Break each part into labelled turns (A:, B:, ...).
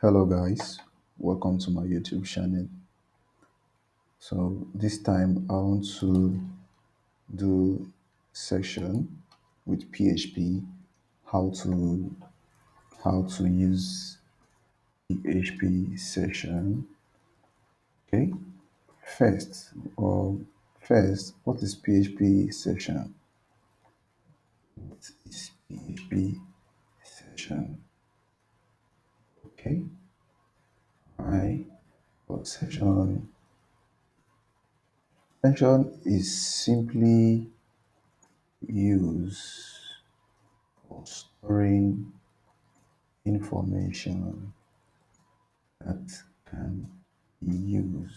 A: Hello guys, welcome to my YouTube channel. So this time I want to do section with PHP, how to use PHP session. Okay, first or first, what is PHP session? What is PHP session? Okay, I what session is simply used for storing information that can be used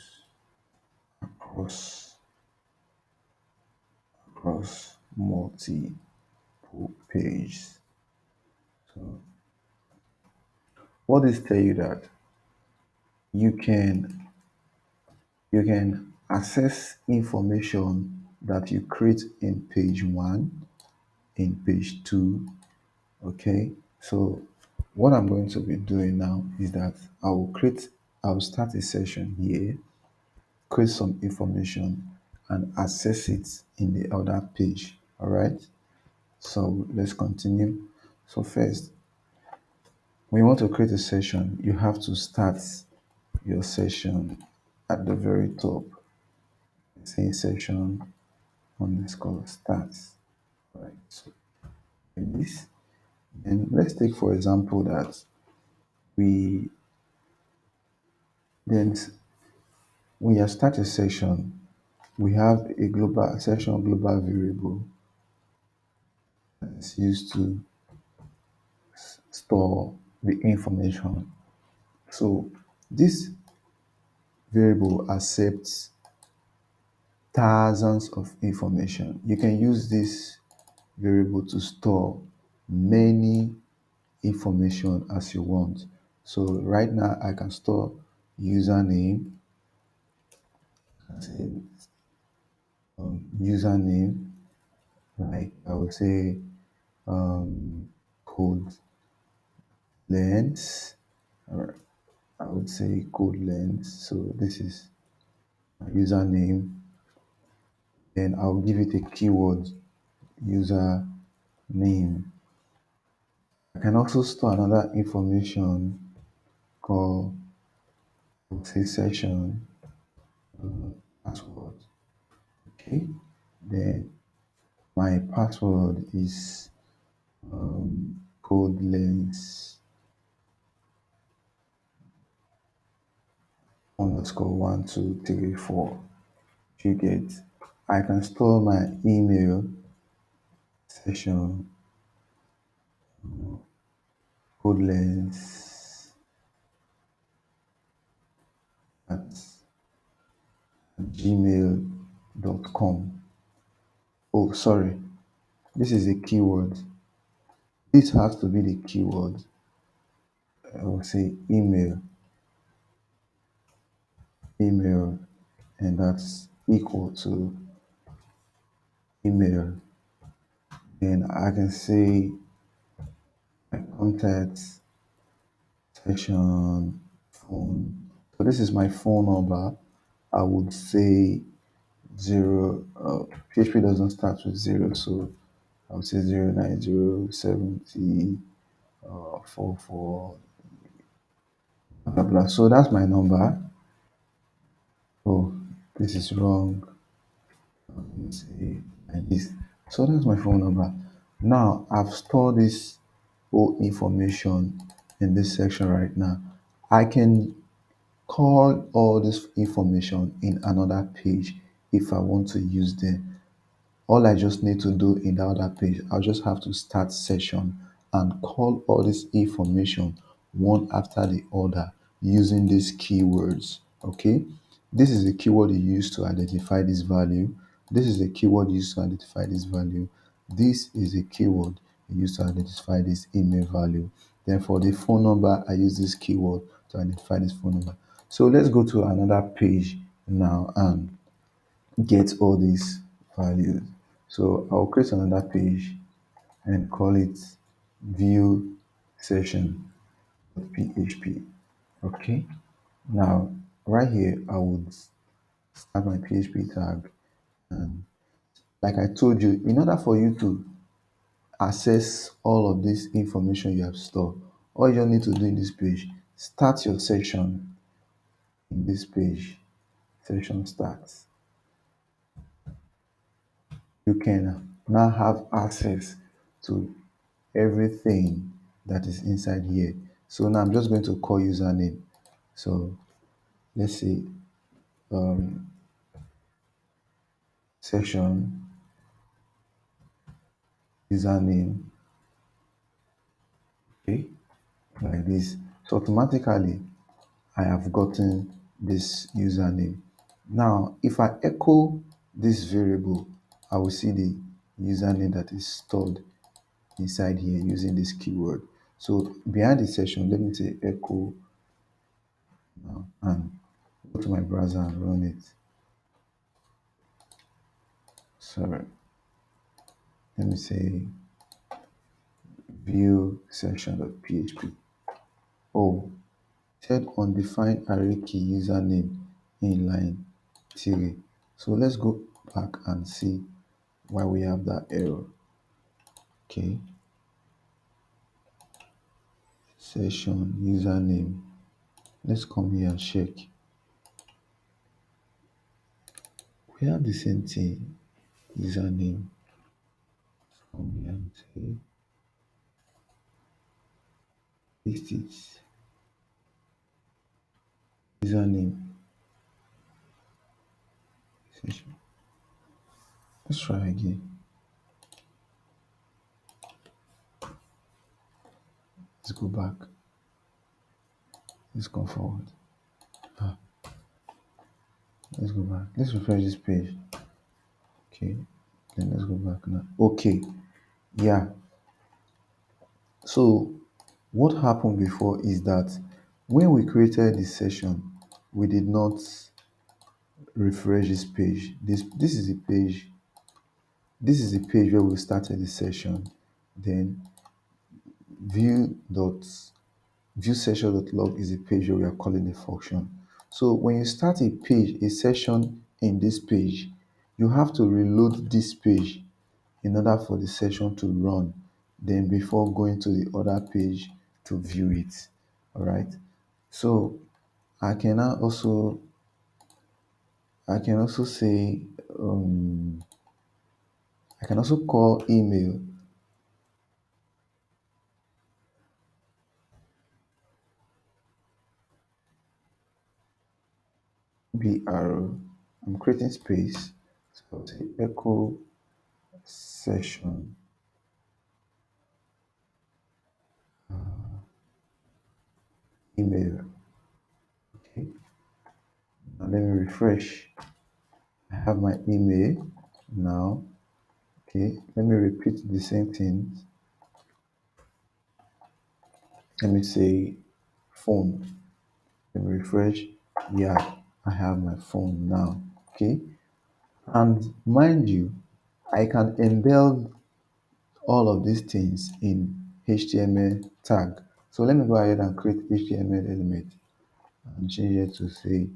A: across multiple pages. So what this tell you that you can access information that you create in page one, in page two. Okay, so what I'm going to be doing now is that I'll start a session here, create some information and access it in the other page. All right, so let's continue. So first, when you want to create a session, you have to start your session at the very top. Say session underscore start. All right, so like this, and let's take for example that we then when you start a session, we have a global session global variable that's used to store the information. So this variable accepts thousands of information. You can use this variable to store many information as you want. So right now I can store username, say, username, like I would say code length, or I would say code length. So this is my username. Then I'll give it a keyword user name. I can also store another information called say session password. Okay. Then my password is code length underscore 1234. You get. I can store my email session code length at gmail.com. Oh, sorry. This is a keyword. This has to be the keyword. I will say email, and that's equal to email. Then I can say my contact section phone. So this is my phone number. I would say zero. PHP doesn't start with zero, so I would say 09070 44 blah blah. So that's my number. Oh, this is wrong. Let's see, like this. So that's my phone number. Now I've stored this whole information in this section right now. I can call all this information in another page if I want to use them. All I just need to do in the other page, I'll just have to start session and call all this information one after the other using these keywords. Okay, this is the keyword you use to identify this value. This is the keyword used to identify this value. This is a keyword you use to identify this email value. Then for the phone number, I use this keyword to identify this phone number. So let's go to another page now and get all these values. So I'll create another page and call it view session.php. Okay. Now, right here, I would start my PHP tag. And like I told you, in order for you to access all of this information you have stored, all you just need to do in this page, start your section in this page, section starts. You can now have access to everything that is inside here. So now I'm just going to call username. So let's say section username, okay, like this. So automatically I have gotten this username. Now, if I echo this variable, I will see the username that is stored inside here using this keyword. So behind the session, let me say echo now and go to my browser and run it. Sorry, let me say view section.php. Oh, said undefined array key username inline 3. So let's go back and see why we have that error. Okay, session username. Let's come here and check. We have the same thing. Username. Come here and say paste it. Username. Session. Let's try again. Let's go back. Let's come forward. Ah, let's go back. Let's refresh this page. Okay. Then let's go back now. Okay. Yeah. So what happened before is that when we created this session, we did not refresh this page. This is the page. This is the page where we started the session. Then view dot view session.log is a page where we are calling a function. So when you start a page, a session in this page, you have to reload this page in order for the session to run, then before going to the other page to view it. All right. So I can now also say I can also call email br. I'm creating space. So I'll say echo session email. Okay. Now let me refresh. I have my email now. Okay. Let me repeat the same thing. Let me say phone. Let me refresh. Yeah, I have my phone now. Okay. And mind you, I can embed all of these things in HTML tag. So let me go ahead and create HTML element and change it to say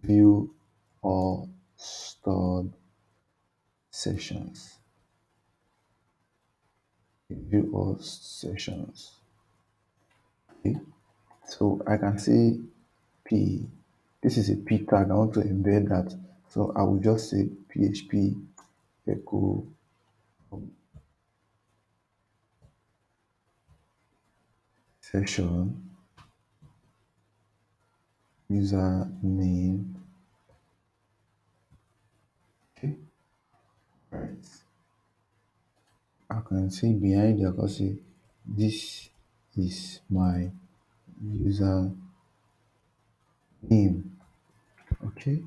A: view all stored sections. View all sections. Okay. So I can say P. This is a P tag. I want to embed that. So I will just say PHP echo session username. Okay. Right. I can see behind there, I can see this is my user name. Okay.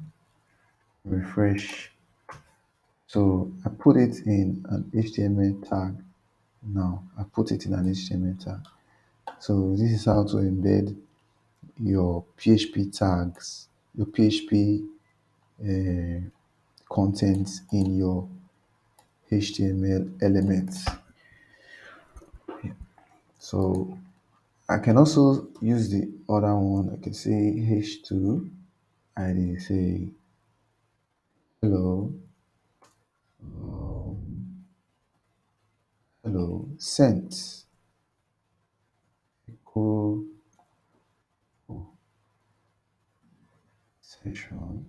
A: Refresh. So I put it in an HTML tag. Now I put it in an HTML tag. So this is how to embed your PHP tags, your PHP content in your HTML elements. So I can also use the other one. I can say h2. I did say hello, hello, sent, echo session,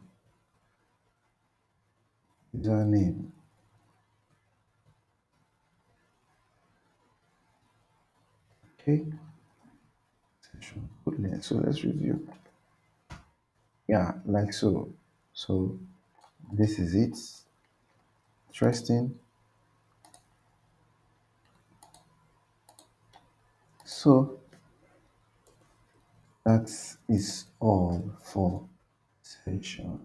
A: username. Okay, session. Good. So let's review. Yeah, like so. So this is it. Interesting. So that is all for session.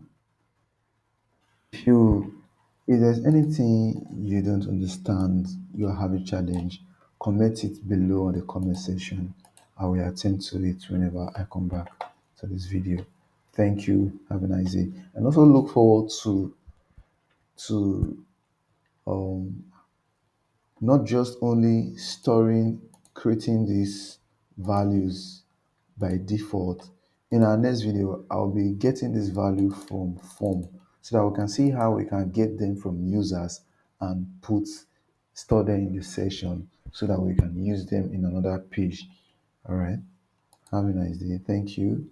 A: If you if there's anything you don't understand, you're having challenge, comment it below on the comment section. I will attend to it whenever I come back to this video. Thank you. Have a nice day. And also look forward to um not just only storing, creating these values by default. In our next video, I'll be getting this value from form so that we can see how we can get them from users and store them in the session so that we can use them in another page. All right. Have a nice day. Thank you.